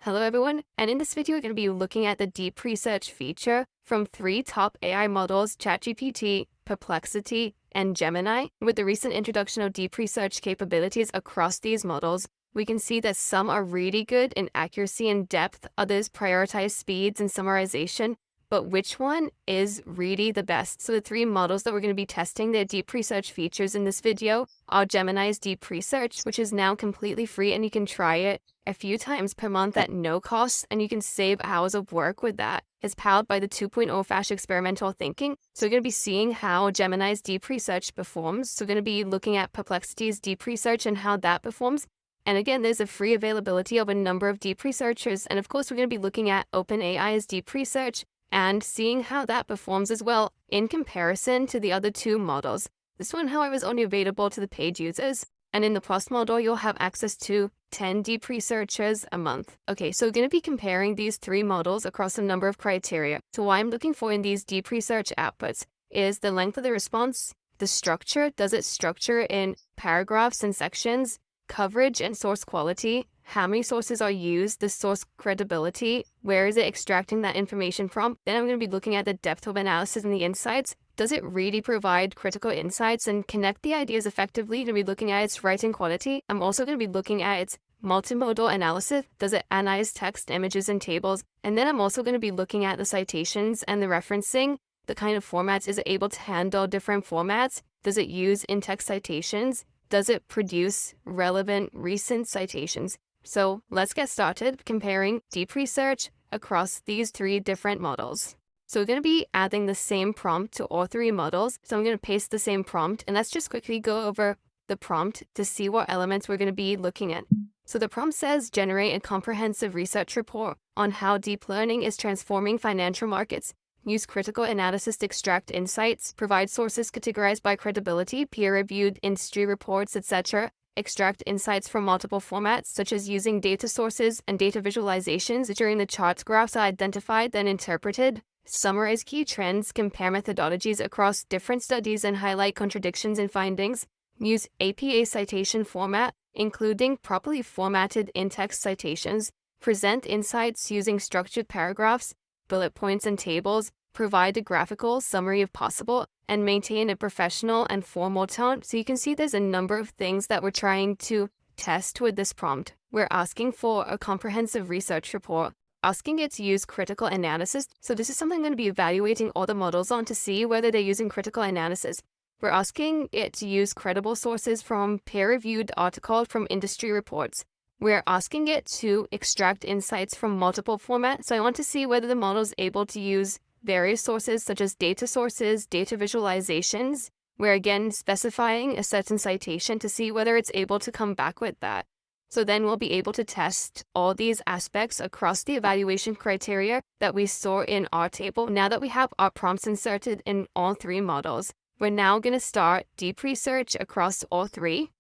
Hello everyone, and in this video we're going to be looking at the deep research feature from 3 top AI models, ChatGPT, Perplexity, and Gemini. With the recent introduction of deep research capabilities across these models, we can see that some are really good in accuracy and depth, others prioritize speeds and summarization, but which one is really the best? So the 3 models that we're going to be testing their deep research features in this video are Gemini's deep research, which is now completely free and you can try it a few times per month at no cost, and you can save hours of work with that. It's powered by the 2.0 Fast Experimental Thinking. So we're going to be seeing how Gemini's deep research performs. So we're going to be looking at Perplexity's deep research and how that performs. And again, there's a free availability of a number of deep researchers. And of course, we're going to be looking at OpenAI's deep research and seeing how that performs as well in comparison to the other 2 models. This one, however, is only available to the paid users. And in the Plus model, you'll have access to 10 deep researchers a month. Okay, so we're going to be comparing these 3 models across a number of criteria. So what I'm looking for in these deep research outputs is the length of the response, the structure, does it structure in paragraphs and sections, coverage and source quality, how many sources are used, the source credibility, where is it extracting that information from. Then I'm going to be looking at the depth of analysis and the insights. Does it really provide critical insights and connect the ideas effectively? To be looking at its writing quality. I'm also going to be looking at its multimodal analysis. Does it analyze text, images, and tables? And then I'm also going to be looking at the citations and the referencing. The kind of formats, is it able to handle different formats? Does it use in-text citations? Does it produce relevant recent citations? So let's get started comparing deep research across these 3 different models. So we're going to be adding the same prompt to all 3 models. So I'm going to paste the same prompt, and let's just quickly go over the prompt to see what elements we're going to be looking at. So the prompt says, generate a comprehensive research report on how deep learning is transforming financial markets. Use critical analysis to extract insights, provide sources categorized by credibility, peer-reviewed industry reports, etc. Extract insights from multiple formats, such as using data sources and data visualizations during the charts graphs are identified, then interpreted. Summarize key trends, compare methodologies across different studies, and highlight contradictions in findings. Use APA citation format, including properly formatted in-text citations. Present insights using structured paragraphs, bullet points, and tables. Provide a graphical summary if possible, and maintain a professional and formal tone. So you can see there's a number of things that we're trying to test with this prompt. We're asking for a comprehensive research report, asking it to use critical analysis. So this is something I'm going to be evaluating all the models on to see whether they're using critical analysis. We're asking it to use credible sources from peer-reviewed articles from industry reports. We're asking it to extract insights from multiple formats. So I want to see whether the model is able to use various sources such as data sources, data visualizations. We're again specifying a certain citation to see whether it's able to come back with that. So then we'll be able to test all these aspects across the evaluation criteria that we saw in our table. Now that we have our prompts inserted in all 3 models, we're now going to start deep research across all 3.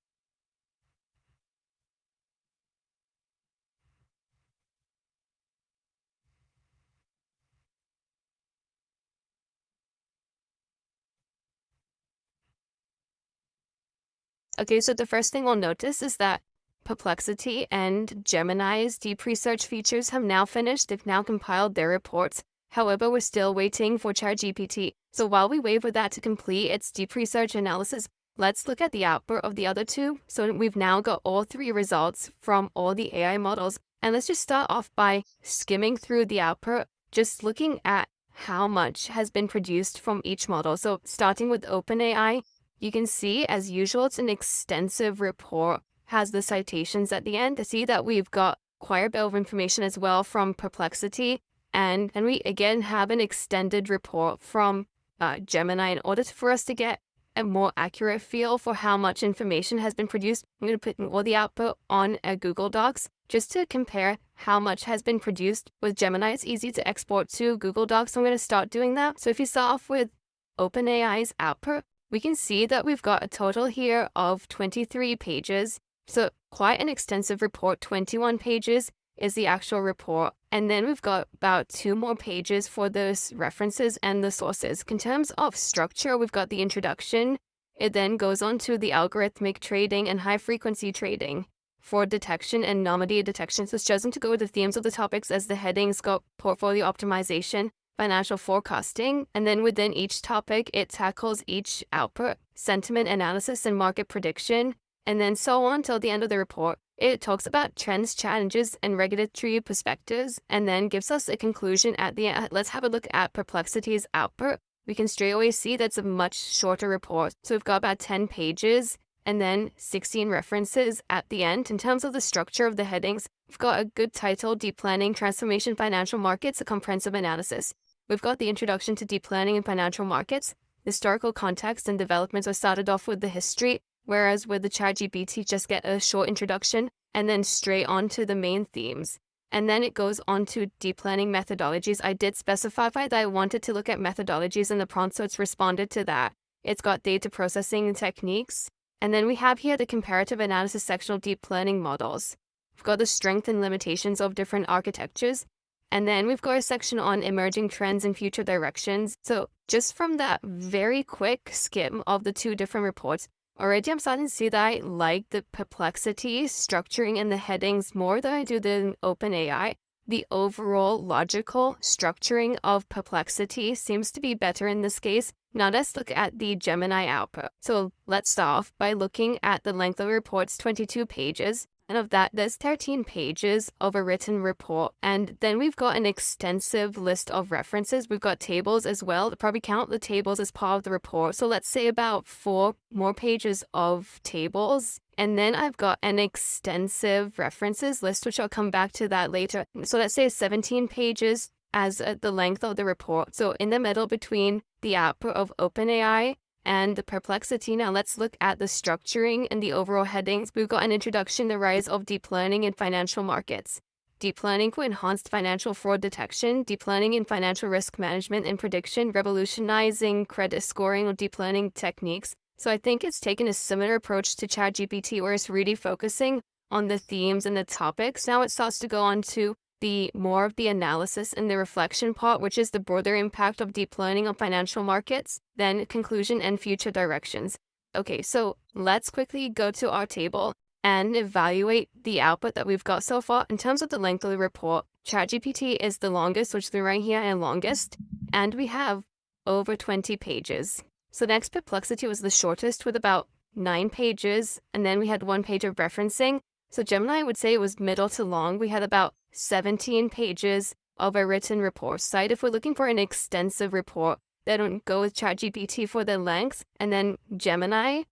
Okay, so the first thing we'll notice is that Perplexity and Gemini's deep research features have now finished. They've now compiled their reports. However, we're still waiting for ChatGPT. So while we wait for that to complete its deep research analysis, let's look at the output of the other 2. So we've now got all 3 results from all the AI models. And let's just start off by skimming through the output, just looking at how much has been produced from each model. So starting with OpenAI, you can see, as usual, it's an extensive report, has the citations at the end. To see that we've got quite a bit of information as well from Perplexity. And we again have an extended report from Gemini in order for us to get a more accurate feel for how much information has been produced. I'm going to put all the output on a Google Docs just to compare how much has been produced. With Gemini, it's easy to export to Google Docs, so I'm going to start doing that. So if you start off with OpenAI's output, we can see that we've got a total here of 23 pages. So quite an extensive report. 21 pages is the actual report. And then we've got about 2 more pages for those references and the sources. In terms of structure, we've got the introduction. It then goes on to the algorithmic trading and high frequency trading. fraud detection, and anomaly detection. So it's chosen to go with the themes of the topics as the headings got portfolio optimization, financial forecasting, and then within each topic, it tackles each output, sentiment analysis, and market prediction, and then so on till the end of the report. It talks about trends, challenges, and regulatory perspectives, and then gives us a conclusion at the end. Let's have a look at Perplexity's output. We can straight away see that's a much shorter report. So we've got about 10 pages and then 16 references at the end. In terms of the structure of the headings, we've got a good title, Deep Planning, Transformation, Financial Markets, a Comprehensive Analysis. We've got the introduction to deep planning in financial markets. Historical context and developments are started off with the history, whereas with the ChatGPT, just get a short introduction and then straight on to the main themes. And then it goes on to deep planning methodologies. I did specify that I wanted to look at methodologies in the prompt, so it's responded to that. It's got data processing and techniques. And then we have here the comparative analysis section of deep learning models. We've got the strength and limitations of different architectures. And then we've got a section on emerging trends and future directions. So just from that very quick skim of the two different reports, already I'm starting to see that I like the Perplexity structuring and the headings more than I do the OpenAI. The overall logical structuring of Perplexity seems to be better in this case. Now let's look at the Gemini output. So let's start off by looking at the length of the report's 22 pages. And of that, there's 13 pages of a written report. And then we've got an extensive list of references. We've got tables as well. I'll probably count the tables as part of the report. So let's say about 4 more pages of tables. And then I've got an extensive references list, which I'll come back to that later. So let's say 17 pages as the length of the report. So in the middle between the output of OpenAI and the Perplexity. Now let's look at the structuring and the overall headings. We've got an introduction, the rise of deep learning in financial markets. Deep learning for enhanced financial fraud detection, deep learning in financial risk management and prediction, revolutionizing credit scoring or deep learning techniques. So I think it's taken a similar approach to ChatGPT, where it's really focusing on the themes and the topics. Now it starts to go on to the more of the analysis and the reflection part, which is the broader impact of deep learning on financial markets, then conclusion and future directions. Okay, so let's quickly go to our table and evaluate the output that we've got so far. In terms of the length of the report, ChatGPT is the longest, which is right here and longest, and we have over 20 pages. So next, Perplexity was the shortest with about 9 pages, and then we had 1 page of referencing. So Gemini, I would say it was middle to long. We had about 17 pages of a written report site. If we're looking for an extensive report, then go with ChatGPT for the length. And then Gemini,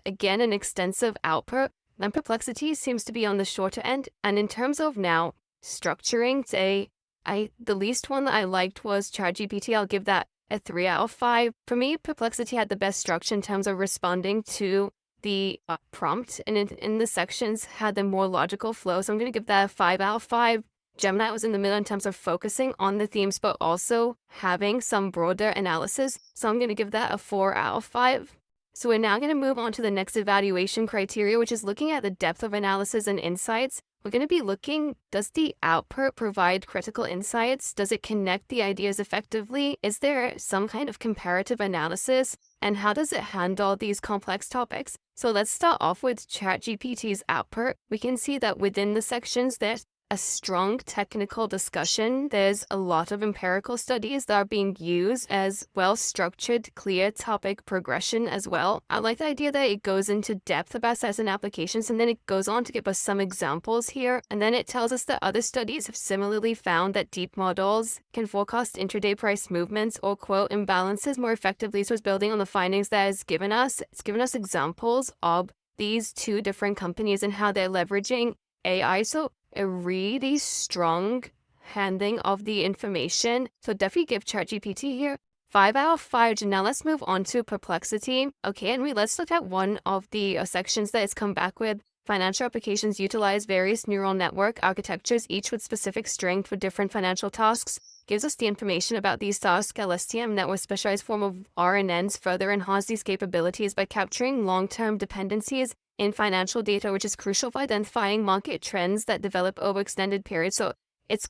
again, an extensive output. Then Perplexity seems to be on the shorter end. And in terms of now structuring, the least one that I liked was ChatGPT. I'll give that a 3 out of 5. For me, Perplexity had the best structure in terms of responding to the prompt, and in the sections had the more logical flow. So I'm going to give that a 5 out of 5. Gemini was in the middle in terms of focusing on the themes, but also having some broader analysis. So I'm going to give that a 4 out of 5. So we're now going to move on to the next evaluation criteria, which is looking at the depth of analysis and insights. We're going to be looking, does the output provide critical insights? Does it connect the ideas effectively? Is there some kind of comparative analysis? And how does it handle these complex topics? So let's start off with ChatGPT's output. We can see that within the sections, there's a strong technical discussion. There's a lot of empirical studies that are being used, as well-structured, clear topic progression as well. I like the idea that it goes into depth about certain applications, and then it goes on to give us some examples here. And then it tells us that other studies have similarly found that deep models can forecast intraday price movements or quote imbalances more effectively. So it's building on the findings that it's given us. It's given us examples of these two different companies and how they're leveraging AI. So a really strong handling of the information. So definitely give ChatGPT here 5 out of 5. Now let's move on to Perplexity. Okay, and let's look at one of the sections that it's come back with. Financial applications utilize various neural network architectures, each with specific strength for different financial tasks. Gives us the information about these tasks. LSTM, network specialized form of RNNs, further enhance these capabilities by capturing long-term dependencies in financial data, which is crucial for identifying market trends that develop over extended periods. So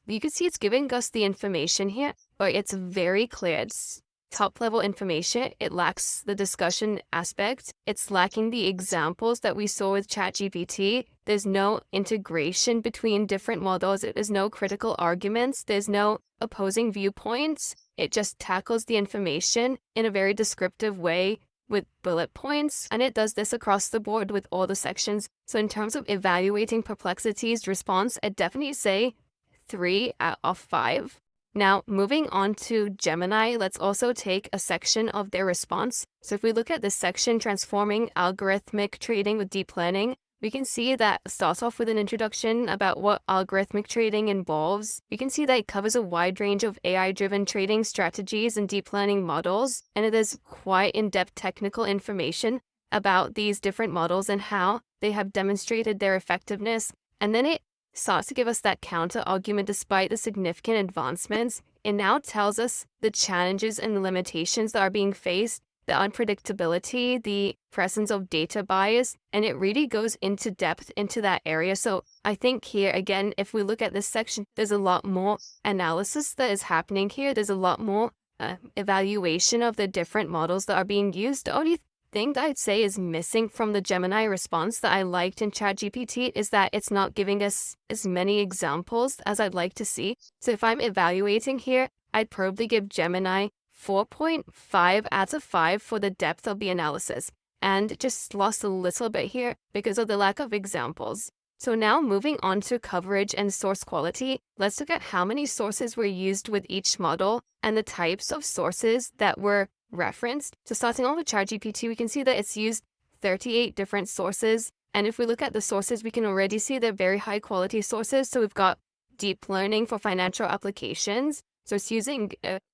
you can see it's giving us the information here, but it's very clear. It's top level information. It lacks the discussion aspect. It's lacking the examples that we saw with ChatGPT. There's no integration between different models. There's no critical arguments. There's no opposing viewpoints. It just tackles the information in a very descriptive way with bullet points, and it does this across the board with all the sections. So in terms of evaluating Perplexity's response, I'd definitely say 3 out of 5. Now, moving on to Gemini, let's also take a section of their response. So if we look at this section, Transforming Algorithmic Trading with Deep Learning, we can see that it starts off with an introduction about what algorithmic trading involves. We can see that it covers a wide range of AI-driven trading strategies and deep learning models, and it is quite in-depth technical information about these different models and how they have demonstrated their effectiveness. And then it starts to give us that counter argument. Despite the significant advancements, it now tells us the challenges and the limitations that are being faced, the unpredictability, the presence of data bias, and it really goes into depth into that area. So I think here, again, if we look at this section, there's a lot more analysis that is happening here. There's a lot more evaluation of the different models that are being used. The only thing that I'd say is missing from the Gemini response that I liked in ChatGPT is that it's not giving us as many examples as I'd like to see. So if I'm evaluating here, I'd probably give Gemini 4.5 out of 5 for the depth of the analysis, and just lost a little bit here because of the lack of examples. So now moving on to coverage and source quality, let's look at how many sources were used with each model and the types of sources that were referenced. So starting off with ChatGPT, we can see that it's used 38 different sources. And if we look at the sources, we can already see they're very high quality sources. So we've got deep learning for financial applications. So it's using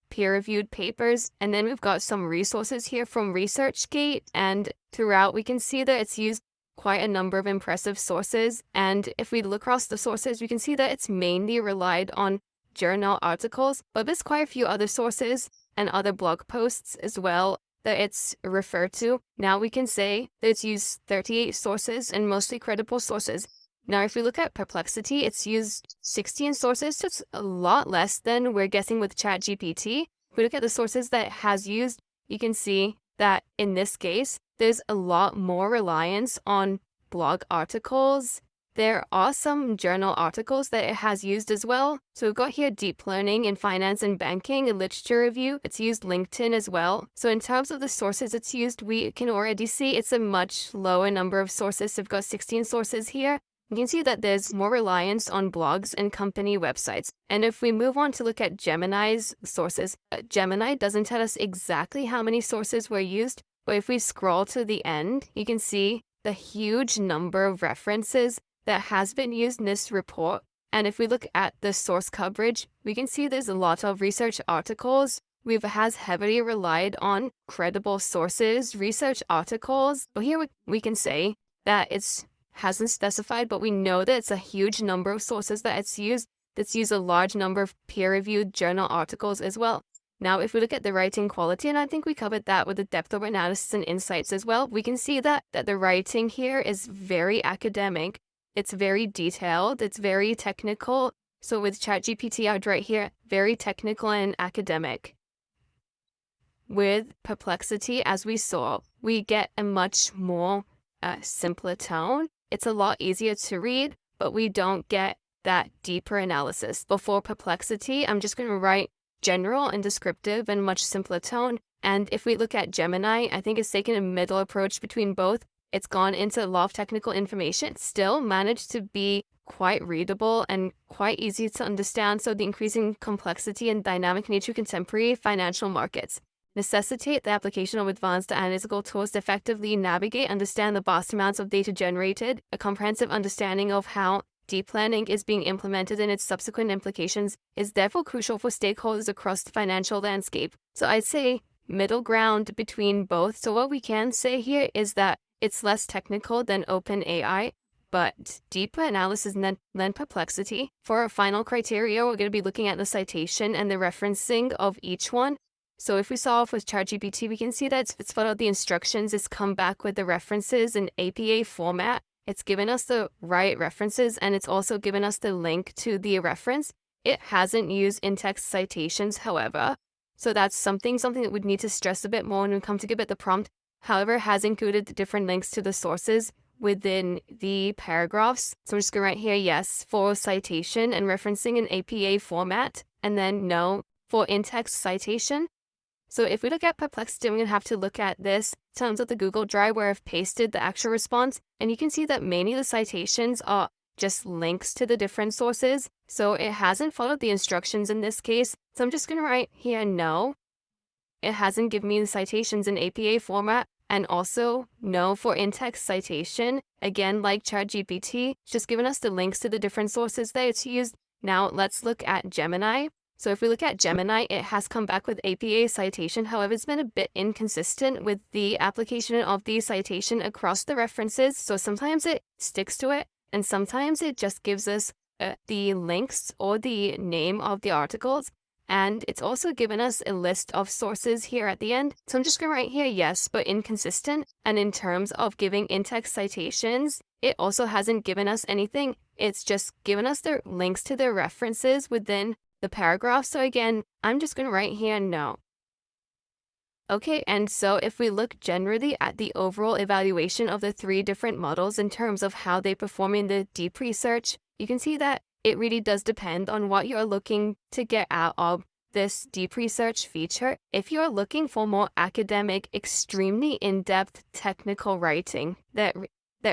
peer-reviewed papers. And then we've got some resources here from ResearchGate. And throughout, we can see that it's used quite a number of impressive sources. And if we look across the sources, we can see that it's mainly relied on journal articles, but there's quite a few other sources and other blog posts as well that it's referred to. Now we can say that it's used 38 sources and mostly credible sources. Now, if we look at Perplexity, it's used 16 sources, so it's a lot less than we're guessing with ChatGPT. If we look at the sources that it has used, you can see that in this case, there's a lot more reliance on blog articles. There are some journal articles that it has used as well. So we've got here deep learning in finance and banking, a literature review. It's used LinkedIn as well. So in terms of the sources it's used, we can already see it's a much lower number of sources. So we've got 16 sources here. You can see that there's more reliance on blogs and company websites. And if we move on to look at Gemini's sources, Gemini doesn't tell us exactly how many sources were used, but if we scroll to the end, you can see the huge number of references that has been used in this report. And if we look at the source coverage, we can see there's a lot of research articles. Has heavily relied on credible sources, research articles. But here we can say that it's hasn't specified, but we know that it's a huge number of sources that it's used. It's used a large number of peer-reviewed journal articles as well. Now, if we look at the writing quality, and I think we covered that with the depth of analysis and insights as well, we can see that the writing here is very academic. It's very detailed. It's very technical. So with ChatGPT, I'd write here, very technical and academic. With Perplexity, as we saw, we get a much more simpler tone. It's a lot easier to read, but we don't get that deeper analysis. Before Perplexity, I'm just going to write general and descriptive and much simpler tone. And if we look at Gemini, I think it's taken a middle approach between both. It's gone into a lot of technical information, still managed to be quite readable and quite easy to understand. So the increasing complexity and dynamic nature of contemporary financial markets necessitate the application of advanced analytical tools to effectively navigate, understand the vast amounts of data generated, a comprehensive understanding of how deep learning is being implemented and its subsequent implications is therefore crucial for stakeholders across the financial landscape. So I'd say middle ground between both. So what we can say here is that it's less technical than OpenAI, but deeper analysis than Perplexity. For our final criteria, we're going to be looking at the citation and the referencing of each one. So if we saw off with ChatGPT, we can see that it's followed the instructions, it's come back with the references in APA format. It's given us the right references, and it's also given us the link to the reference. It hasn't used in-text citations, however. So that's something that we'd need to stress a bit more when we come to give it the prompt. However, it has included the different links to the sources within the paragraphs. So I'm just going to write here yes for citation and referencing in APA format, and then no for in-text citation. So if we look at Perplexity, we're going to have to look at this in terms of the Google Drive where I've pasted the actual response. And you can see that many of the citations are just links to the different sources. So it hasn't followed the instructions in this case. So I'm just going to write here no. It hasn't given me the citations in APA format. And also no for in-text citation. Again, like ChatGPT, it's just given us the links to the different sources that it's used. Now let's look at Gemini. So if we look at Gemini, it has come back with APA citation. However, it's been a bit inconsistent with the application of the citation across the references. So sometimes it sticks to it, and sometimes it just gives us the links or the name of the articles. And it's also given us a list of sources here at the end. So I'm just going to write here yes, but inconsistent. And in terms of giving in-text citations, it also hasn't given us anything. It's just given us the links to the references within the paragraph. So again, I'm just going to write here no. Okay, and so if we look generally at the overall evaluation of the three different models in terms of how they perform in the deep research, you can see that it really does depend on what you're looking to get out of this deep research feature. If you're looking for more academic, extremely in-depth technical writing that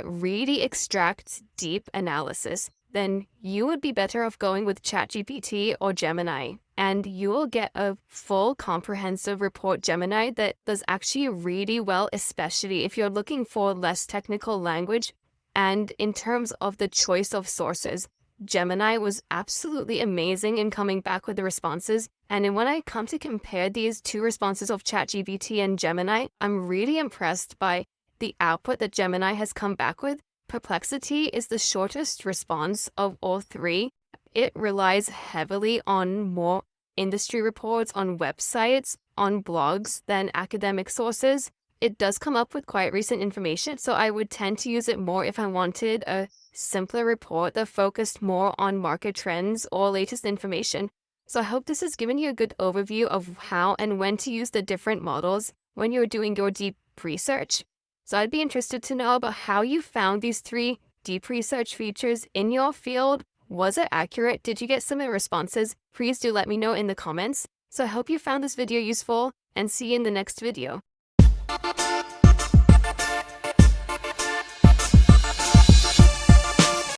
really extracts deep analysis, then you would be better off going with ChatGPT or Gemini. And you will get a full comprehensive report Gemini that does actually really well, especially if you're looking for less technical language. And in terms of the choice of sources, Gemini was absolutely amazing in coming back with the responses. And when I come to compare these two responses of ChatGPT and Gemini, I'm really impressed by the output that Gemini has come back with. Perplexity is the shortest response of all three. It relies heavily on more industry reports, on websites, on blogs than academic sources. It does come up with quite recent information, so I would tend to use it more if I wanted a simpler report that focused more on market trends or latest information. So I hope this has given you a good overview of how and when to use the different models when you're doing your deep research. So I'd be interested to know about how you found these three deep research features in your field. Was it accurate? Did you get similar responses? Please do let me know in the comments. So I hope you found this video useful, and see you in the next video.